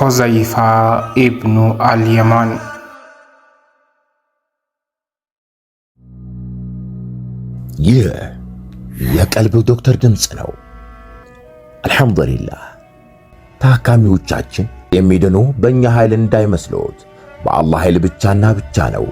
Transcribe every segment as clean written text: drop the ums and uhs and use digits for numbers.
ሁዘይፋ ኢብኑ አልየማን። ይህ የቀልብ ዶክተር ድምፅ ነው። አልሐምዱሊላህ። ታካሚዎቻችን የሚድኑ በእኛ ኃይል እንዳይመስሎት፣ በአላህ ኃይል ብቻና ብቻ ነው።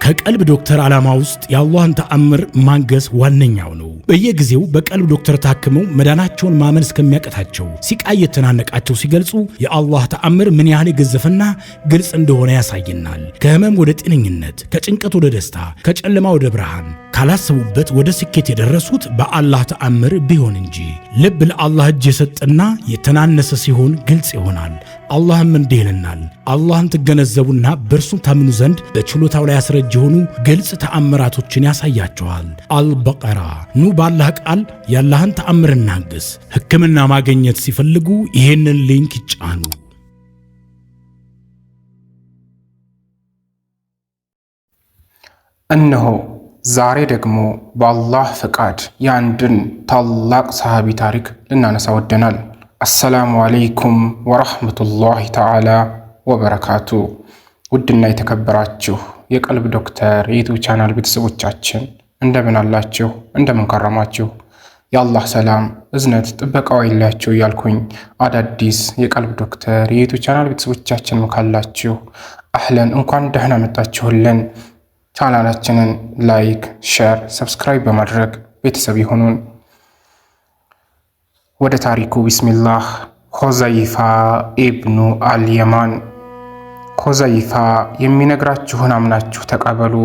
ከቀልብ ዶክተር ዓላማ ውስጥ የአላህን ተአምር ማንገስ ዋነኛው ነው። በየጊዜው በቀልብ ዶክተር ታክመው መዳናቸውን ማመን እስከሚያቀታቸው ሲቃይ የተናነቃቸው ሲገልጹ የአላህ ተአምር ምን ያህል የገዘፈና ግልጽ እንደሆነ ያሳየናል። ከህመም ወደ ጤነኝነት፣ ከጭንቀት ወደ ደስታ፣ ከጨለማ ወደ ብርሃን፣ ካላሰቡበት ወደ ስኬት የደረሱት በአላህ ተአምር ቢሆን እንጂ። ልብ ለአላህ እጅ የሰጠና የተናነሰ ሲሆን ግልጽ ይሆናል። አላህም እንዲህ ይለናል፣ አላህን ትገነዘቡና በእርሱም ታምኑ ዘንድ በችሎታው ላይ ያስረጅ የሆኑ ግልጽ ተአምራቶችን ያሳያቸዋል። አልበቀራ። ኑ ባላህ ቃል ያላህን ተአምር እናግስ። ሕክምና ማግኘት ሲፈልጉ ይሄንን ሊንክ ይጫኑ። እነሆ ዛሬ ደግሞ በአላህ ፈቃድ የአንድን ታላቅ ሰሃቢ ታሪክ ልናነሳ ወደናል። አሰላሙ አለይኩም ወራህመቱላሂ ተዓላ ወበረካቱ። ውድና የተከበራችሁ የቀልብ ዶክተር የዩቲዩብ ቻናል ቤተሰቦቻችን እንደምን አላችሁ? እንደምን ከረማችሁ? የአላህ ሰላም እዝነት ጥበቃው ይላችሁ እያልኩኝ አዳዲስ የቀልብ ዶክተር የዩቲዩብ ቻናል ቤተሰቦቻችን ካላችሁ አህለን እንኳን ደህና መጣችሁልን። ቻናላችንን ላይክ፣ ሼር፣ ሰብስክራይብ በማድረግ ቤተሰብ ይሁኑን። ወደ ታሪኩ ቢስሚላህ። ሁዘይፋ ኢብኑ አልየማን። ሁዘይፋ የሚነግራችሁን አምናችሁ ተቀበሉ።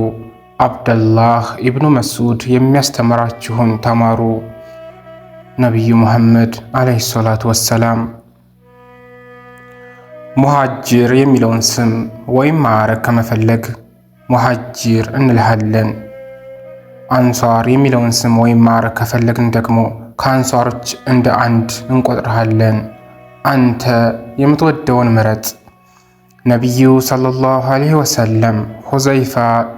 አብደላህ ኢብኑ መስዑድ የሚያስተምራችሁን ተማሩ። ነቢዩ ሙሐመድ ዓለይሂ ሰላቱ ወሰላም ሙሃጅር የሚለውን ስም ወይም ማዕረግ ከመፈለግ ሙሃጅር እንልሃለን። አንሷር የሚለውን ስም ወይም ማዕረግ ከፈለግን ደግሞ ከአንሷሮች እንደ አንድ እንቆጥርሃለን። አንተ የምትወደውን ምረጥ። ነቢዩ ሰለላሁ ዐለይሂ ወሰለም ሁዘይፋ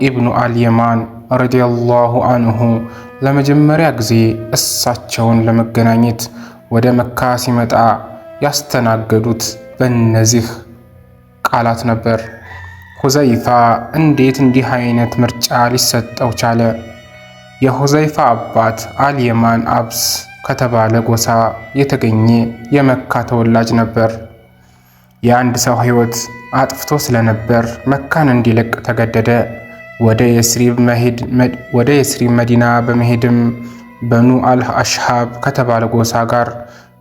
ኢብኑ አልየማን ረዲየላሁ አንሁ ለመጀመሪያ ጊዜ እሳቸውን ለመገናኘት ወደ መካ ሲመጣ ያስተናገዱት በእነዚህ ቃላት ነበር። ሁዘይፋ እንዴት እንዲህ አይነት ምርጫ ሊሰጠው ቻለ? የሁዘይፋ አባት አልየማን አብስ ከተባለ ጎሳ የተገኘ የመካ ተወላጅ ነበር። የአንድ ሰው ሕይወት አጥፍቶ ስለነበር መካን እንዲለቅ ተገደደ። ወደ የስሪብ መዲና በመሄድም በኑ አልአሽሃብ ከተባለ ጎሳ ጋር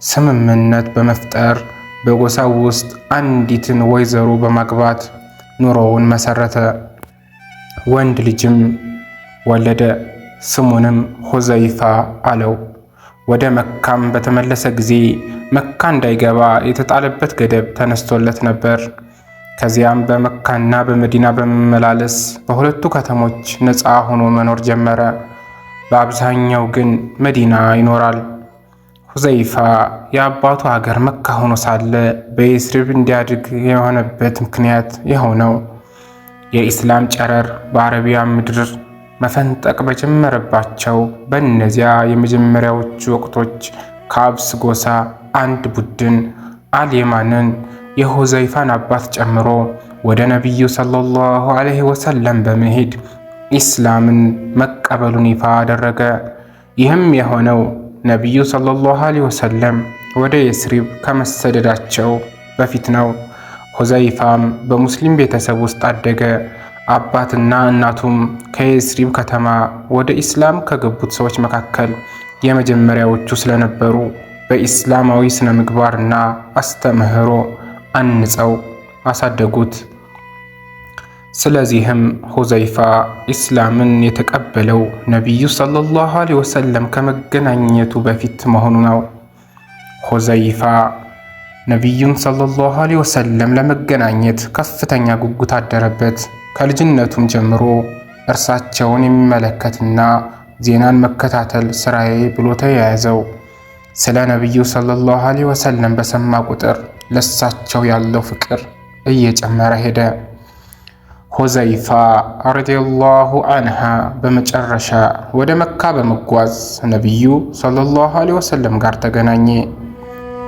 ስምምነት በመፍጠር በጎሳው ውስጥ አንዲትን ወይዘሮ በማግባት ኑሮውን መሰረተ። ወንድ ልጅም ወለደ። ስሙንም ሁዘይፋ አለው። ወደ መካም በተመለሰ ጊዜ መካ እንዳይገባ የተጣለበት ገደብ ተነስቶለት ነበር። ከዚያም በመካና በመዲና በመመላለስ በሁለቱ ከተሞች ነፃ ሆኖ መኖር ጀመረ። በአብዛኛው ግን መዲና ይኖራል። ሁዘይፋ የአባቱ ሀገር መካ ሆኖ ሳለ በየስሪብ እንዲያድግ የሆነበት ምክንያት ይኸው ነው። የኢስላም ጨረር በአረቢያ ምድር መፈንጠቅ በጀመረባቸው በእነዚያ የመጀመሪያዎቹ ወቅቶች ከአብስ ጎሳ አንድ ቡድን አልየማንን የሁዘይፋን አባት ጨምሮ ወደ ነቢዩ ሰለላሁ ዐለይሂ ወሰለም በመሄድ ኢስላምን መቀበሉን ይፋ አደረገ። ይህም የሆነው ነቢዩ ሰለላሁ ዐለይሂ ወሰለም ወደ የስሪብ ከመሰደዳቸው በፊት ነው። ሁዘይፋም በሙስሊም ቤተሰብ ውስጥ አደገ። አባትና እናቱም ከየስሪብ ከተማ ወደ ኢስላም ከገቡት ሰዎች መካከል የመጀመሪያዎቹ ስለነበሩ በኢስላማዊ ስነ ምግባርና አስተምህሮ አንጸው አሳደጉት። ስለዚህም ሁዘይፋ ኢስላምን የተቀበለው ነቢዩ ሰለላሁ ዐለይሂ ወሰለም ከመገናኘቱ በፊት መሆኑ ነው። ሁዘይፋ ነቢዩን ሰለላሁ ዐለይሂ ወሰለም ለመገናኘት ከፍተኛ ጉጉት አደረበት። ከልጅነቱም ጀምሮ እርሳቸውን የሚመለከትና ዜናን መከታተል ስራዬ ብሎ ተያያዘው። ስለ ነቢዩ ሰለላሁ ዐለይሂ ወሰለም በሰማ ቁጥር ለሳቸው ያለው ፍቅር እየጨመረ ሄደ። ሁዘይፋ ረዲየላሁ አንሃ በመጨረሻ ወደ መካ በመጓዝ ነቢዩ ሰለላሁ ዐለይሂ ወሰለም ጋር ተገናኘ።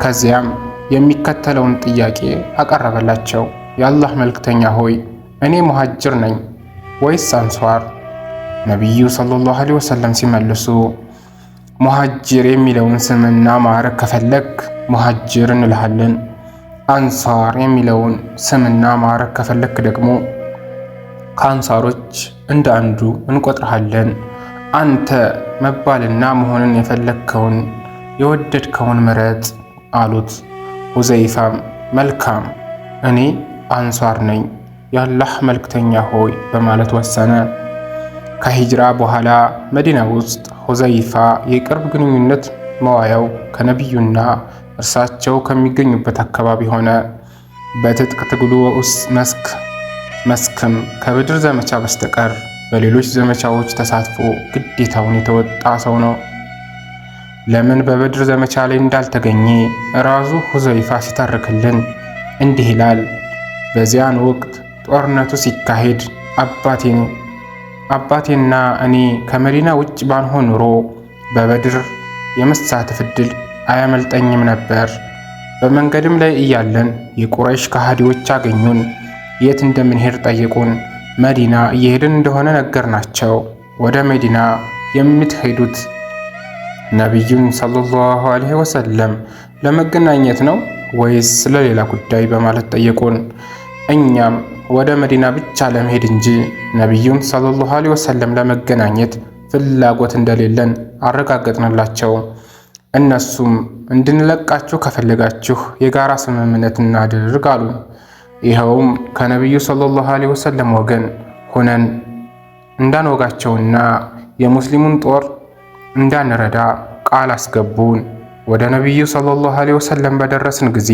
ከዚያም የሚከተለውን ጥያቄ አቀረበላቸው። የአላህ መልእክተኛ ሆይ እኔ ሙሃጅር ነኝ ወይስ አንሷር? ነቢዩ ሰለላሁ ዐለይሂ ወሰለም ሲመልሱ ሙሃጅር የሚለውን ስምና ማዕረግ ከፈለግ ሙሃጅር እንልሃለን፣ አንሷር የሚለውን ስምና ማዕረግ ከፈለግ ደግሞ ከአንሳሮች እንደ አንዱ እንቆጥርሃለን። አንተ መባልና መሆንን የፈለግከውን የወደድከውን ምረጥ አሉት። ሁዘይፋም መልካም እኔ አንሷር ነኝ የአላህ መልእክተኛ ሆይ በማለት ወሰነ። ከሂጅራ በኋላ መዲና ውስጥ ሁዘይፋ የቅርብ ግንኙነት መዋያው ከነቢዩና እርሳቸው ከሚገኙበት አካባቢ ሆነ። በትጥቅ ትግሉ ውስጥ መስክም ከበድር ዘመቻ በስተቀር በሌሎች ዘመቻዎች ተሳትፎ ግዴታውን የተወጣ ሰው ነው። ለምን በበድር ዘመቻ ላይ እንዳልተገኘ ራሱ ሁዘይፋ ሲተርክልን እንዲህ ይላል። በዚያን ወቅት ጦርነቱ ሲካሄድ አባቴና እኔ ከመዲና ውጭ ባንሆን ኑሮ በበድር የመሳተፍ ዕድል አያመልጠኝም ነበር። በመንገድም ላይ እያለን የቁረይሽ ከሃዲዎች አገኙን። የት እንደምንሄድ ጠየቁን። መዲና እየሄድን እንደሆነ ነገርናቸው። ወደ መዲና የምትሄዱት ነቢዩን ሰለላሁ ዐለይሂ ወሰለም ለመገናኘት ነው ወይስ ለሌላ ጉዳይ በማለት ጠየቁን። እኛም ወደ መዲና ብቻ ለመሄድ እንጂ ነቢዩን ሰለላሁ ዐለይሂ ወሰለም ለመገናኘት ፍላጎት እንደሌለን አረጋገጥንላቸው። እነሱም እንድንለቃችሁ ከፈለጋችሁ የጋራ ስምምነት እናድርግ አሉ። ይኸውም ከነቢዩ ሰለላሁ ዐለይሂ ወሰለም ወገን ሆነን እንዳንወጋቸውና የሙስሊሙን ጦር እንዳንረዳ ቃል አስገቡን። ወደ ነቢዩ ሰለላሁ ዐለይሂ ወሰለም በደረስን ጊዜ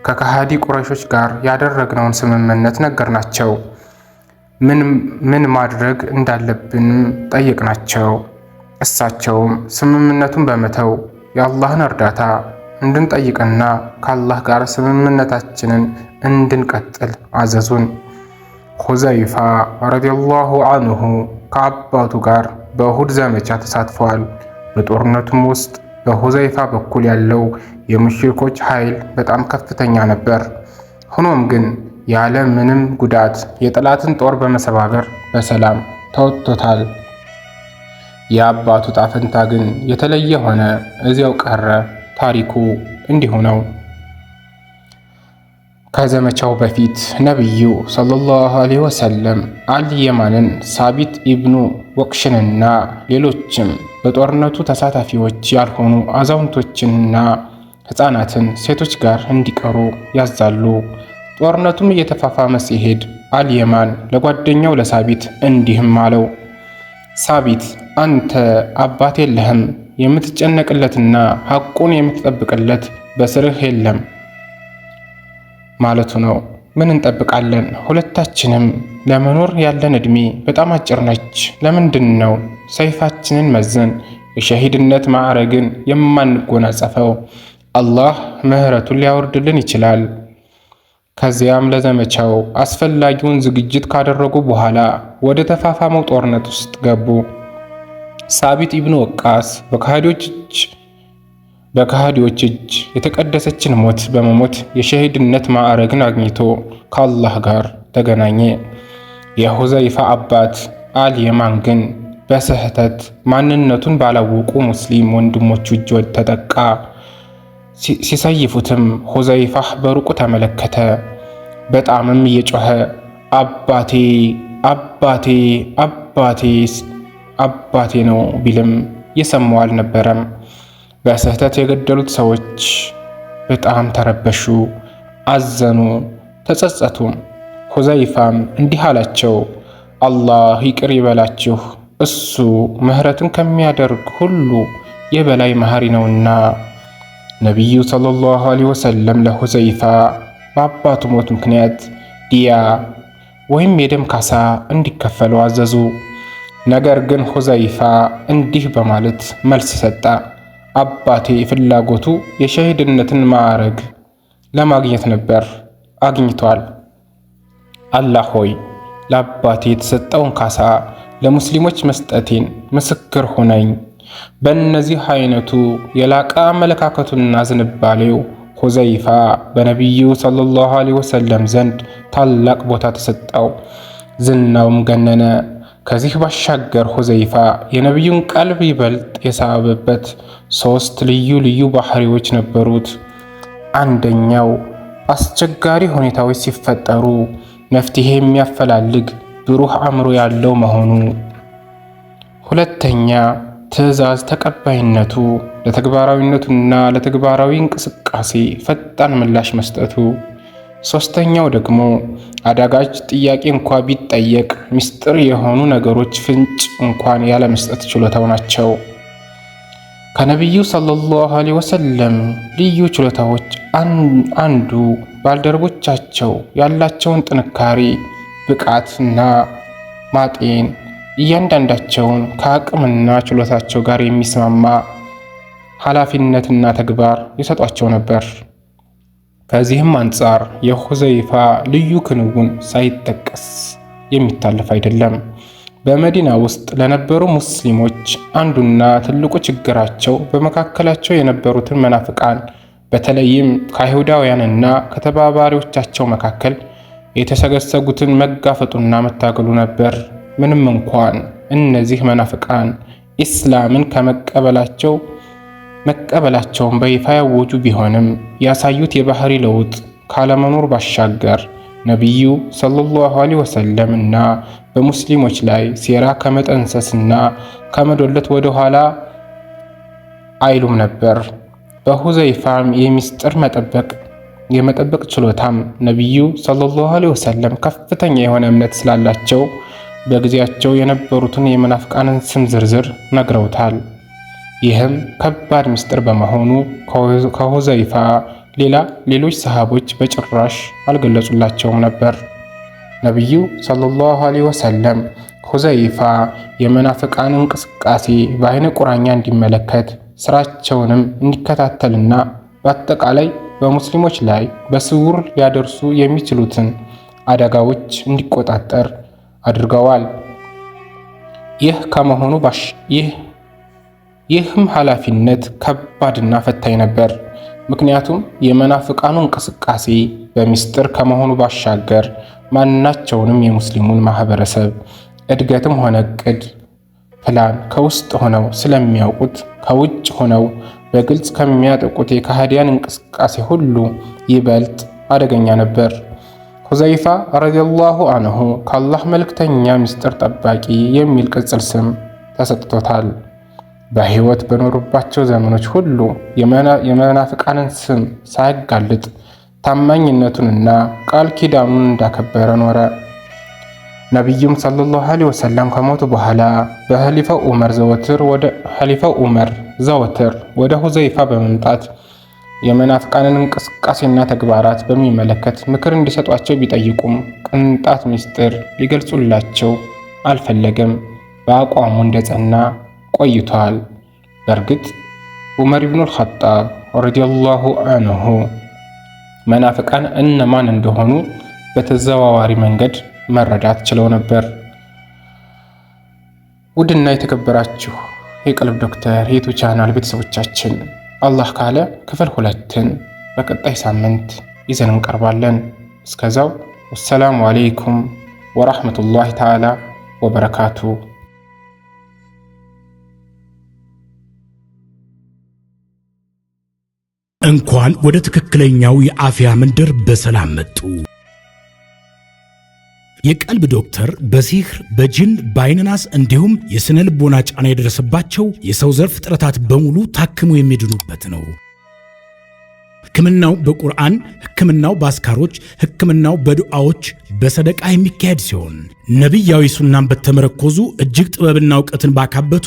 ከከሃዲ ቁረይሾች ጋር ያደረግነውን ስምምነት ነገርናቸው። ምን ማድረግ እንዳለብንም ጠየቅናቸው። እሳቸውም ስምምነቱን በመተው የአላህን እርዳታ እንድንጠይቅና ከአላህ ጋር ስምምነታችንን እንድንቀጥል አዘዙን። ሁዘይፋ ረዲየላሁ አንሁ ከአባቱ ጋር በኡሁድ ዘመቻ ተሳትፈዋል። በጦርነቱም ውስጥ በሁዘይፋ በኩል ያለው የሙሽሪኮች ኃይል በጣም ከፍተኛ ነበር። ሆኖም ግን ያለ ምንም ጉዳት የጠላትን ጦር በመሰባበር በሰላም ተወጥቶታል። የአባቱ ጣፈንታ ግን የተለየ ሆነ፣ እዚያው ቀረ። ታሪኩ እንዲሁ ነው። ከዘመቻው በፊት ነቢዩ ሰለላሁ ዐለይሂ ወሰለም አልየማንን፣ ሳቢት ኢብኑ ወቅሽንና ሌሎችም በጦርነቱ ተሳታፊዎች ያልሆኑ አዛውንቶችንና ሕፃናትን ሴቶች ጋር እንዲቀሩ ያዛሉ። ጦርነቱም እየተፋፋመ ሲሄድ አልየማን ለጓደኛው ለሳቢት እንዲህም አለው፣ ሳቢት አንተ አባት የለህም፣ የምትጨነቅለትና ሐቁን የምትጠብቅለት በስርህ የለም ማለቱ ነው። ምን እንጠብቃለን? ሁለታችንም ለመኖር ያለን ዕድሜ በጣም አጭር ነች። ለምንድን ነው ሰይፋችንን መዘን የሸሂድነት ማዕረግን የማንጎናጸፈው? አላህ ምሕረቱን ሊያወርድልን ይችላል። ከዚያም ለዘመቻው አስፈላጊውን ዝግጅት ካደረጉ በኋላ ወደ ተፋፋመው ጦርነት ውስጥ ገቡ። ሳቢት ኢብኑ ወቃስ በከሃዲዎች እጅ የተቀደሰችን ሞት በመሞት የሸሂድነት ማዕረግን አግኝቶ ከአላህ ጋር ተገናኘ። የሁዘይፋ አባት አልየማን ግን በስህተት ማንነቱን ባላወቁ ሙስሊም ወንድሞቹ እጅ ተጠቃ። ሲሰይፉትም ሁዘይፋ በሩቁ ተመለከተ። በጣምም እየጮኸ አባቴ አባቴ አባቴ አባቴ ነው ቢልም የሰማው አልነበረም። በስህተት የገደሉት ሰዎች በጣም ተረበሹ፣ አዘኑ፣ ተጸጸቱ። ሁዘይፋም እንዲህ አላቸው፣ አላህ ይቅር ይበላችሁ፣ እሱ ምህረትን ከሚያደርግ ሁሉ የበላይ መሐሪ ነውና። ነቢዩ ሰለላሁ ዐለይሂ ወሰለም ለሁዘይፋ በአባቱ ሞት ምክንያት ዲያ ወይም የደም ካሳ እንዲከፈለው አዘዙ። ነገር ግን ሁዘይፋ እንዲህ በማለት መልስ ሰጠ፣ አባቴ ፍላጎቱ የሸሂድነትን ማዕረግ ለማግኘት ነበር፣ አግኝቷል። አላህ ሆይ ለአባቴ የተሰጠውን ካሳ ለሙስሊሞች መስጠቴን ምስክር ሆነኝ። በእነዚህ አይነቱ የላቀ አመለካከቱና ዝንባሌው ሁዘይፋ በነቢዩ ሰለላሁ ዐለይሂ ወሰለም ዘንድ ታላቅ ቦታ ተሰጠው፣ ዝናውም ገነነ። ከዚህ ባሻገር ሁዘይፋ የነቢዩን ቀልብ ይበልጥ የሳበበት 3 ልዩ ልዩ ባህሪዎች ነበሩት። አንደኛው አስቸጋሪ ሁኔታዎች ሲፈጠሩ መፍትሄ የሚያፈላልግ ብሩህ አእምሮ ያለው መሆኑ። ሁለተኛ ትዕዛዝ ተቀባይነቱ፣ ለተግባራዊነቱና ለተግባራዊ እንቅስቃሴ ፈጣን ምላሽ መስጠቱ። ሶስተኛው ደግሞ አዳጋች ጥያቄ እንኳ ቢጠየቅ ምስጢር የሆኑ ነገሮች ፍንጭ እንኳን ያለመስጠት ችሎታው ናቸው። ከነቢዩ ሰለላሁ ዐለይሂ ወሰለም ልዩ ችሎታዎች አንዱ ባልደረቦቻቸው ያላቸውን ጥንካሬ፣ ብቃትና ማጤን እያንዳንዳቸውን ከአቅምና ችሎታቸው ጋር የሚስማማ ኃላፊነትና ተግባር ይሰጧቸው ነበር። ከዚህም አንጻር የሁዘይፋ ልዩ ክንውን ሳይጠቀስ የሚታለፍ አይደለም። በመዲና ውስጥ ለነበሩ ሙስሊሞች አንዱና ትልቁ ችግራቸው በመካከላቸው የነበሩትን መናፍቃን በተለይም ከአይሁዳውያንና ከተባባሪዎቻቸው መካከል የተሰገሰጉትን መጋፈጡና መታገሉ ነበር። ምንም እንኳን እነዚህ መናፍቃን ኢስላምን መቀበላቸውን በይፋ ያወጁ ቢሆንም ያሳዩት የባህሪ ለውጥ ካለመኖር ባሻገር ነቢዩ ሰለላሁ ዐለይሂ ወሰለም እና በሙስሊሞች ላይ ሴራ ከመጠንሰስና ከመዶለት ወደ ኋላ አይሉም ነበር። በሁዘይፋም የሚስጥር የመጠበቅ ችሎታም ነቢዩ ሰለላሁ ዐለይሂ ወሰለም ከፍተኛ የሆነ እምነት ስላላቸው በጊዜያቸው የነበሩትን የመናፍቃንን ስም ዝርዝር ነግረውታል። ይህም ከባድ ምስጢር በመሆኑ ከሁዘይፋ ሌሎች ሰሃቦች በጭራሽ አልገለጹላቸውም ነበር። ነቢዩ ሰለላሁ ዐለይሂ ወሰለም ሁዘይፋ የመናፍቃን እንቅስቃሴ በአይነ ቁራኛ እንዲመለከት፣ ስራቸውንም እንዲከታተልና በአጠቃላይ በሙስሊሞች ላይ በስውር ሊያደርሱ የሚችሉትን አደጋዎች እንዲቆጣጠር አድርገዋል። ይህም ኃላፊነት ከባድና ፈታኝ ነበር። ምክንያቱም የመናፍቃኑ እንቅስቃሴ በሚስጥር ከመሆኑ ባሻገር ማናቸውንም የሙስሊሙን ማህበረሰብ እድገትም ሆነ እቅድ ፕላን ከውስጥ ሆነው ስለሚያውቁት ከውጭ ሆነው በግልጽ ከሚያጠቁት የካህዲያን እንቅስቃሴ ሁሉ ይበልጥ አደገኛ ነበር። ሁዘይፋ ረዲየላሁ አንሁ ከአላህ መልእክተኛ ምስጢር ጠባቂ የሚል ቅጽል ስም ተሰጥቶታል። በሕይወት በኖሩባቸው ዘመኖች ሁሉ የመናፍቃንን ስም ሳያጋልጥ ታማኝነቱንና ቃል ኪዳኑን እንዳከበረ ኖረ። ነቢዩም ሰለላሁ ዐለይሂ ወሰለም ከሞቱ በኋላ በኸሊፋው ዑመር ዘወትር ወደ ሁዘይፋ በመምጣት የመናፍቃንን እንቅስቃሴና ተግባራት በሚመለከት ምክር እንዲሰጧቸው ቢጠይቁም ቅንጣት ምስጢር ሊገልጹላቸው አልፈለገም። በአቋሙ እንደጸና ቆይቷል። በእርግጥ ዑመር ኢብኑል ኸጣብ ረዲየላሁ አንሁ መናፍቃን እነማን እንደሆኑ በተዘዋዋሪ መንገድ መረዳት ችለው ነበር። ውድና የተከበራችሁ የቀልብ ዶክተር የዩቲዩብ ቻናል ቤተሰቦቻችን አላህ ካለ ክፍል 2ን በቀጣይ ሳምንት ይዘን እንቀርባለን። እስከዛው ወሰላሙ አለይኩም ወራህመቱላሂ ተዓላ ወበረካቱ። እንኳን ወደ ትክክለኛው የአፍያ መንደር በሰላም መጡ። የቀልብ ዶክተር በሲህር በጅን በአይንናስ እንዲሁም የስነ ልቦና ጫና የደረሰባቸው የሰው ዘር ፍጥረታት በሙሉ ታክሞ የሚድኑበት ነው። ሕክምናው በቁርአን፣ ሕክምናው በአስካሮች፣ ሕክምናው በዱዓዎች በሰደቃ የሚካሄድ ሲሆን ነቢያዊ ሱናን በተመረኮዙ እጅግ ጥበብና እውቀትን ባካበቱ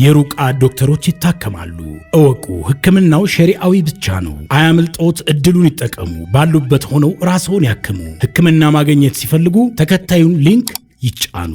የሩቃ ዶክተሮች ይታከማሉ። እወቁ፣ ሕክምናው ሸሪዓዊ ብቻ ነው። አያምልጦት፣ እድሉን ይጠቀሙ። ባሉበት ሆነው ራስዎን ያክሙ። ሕክምና ማግኘት ሲፈልጉ ተከታዩን ሊንክ ይጫኑ።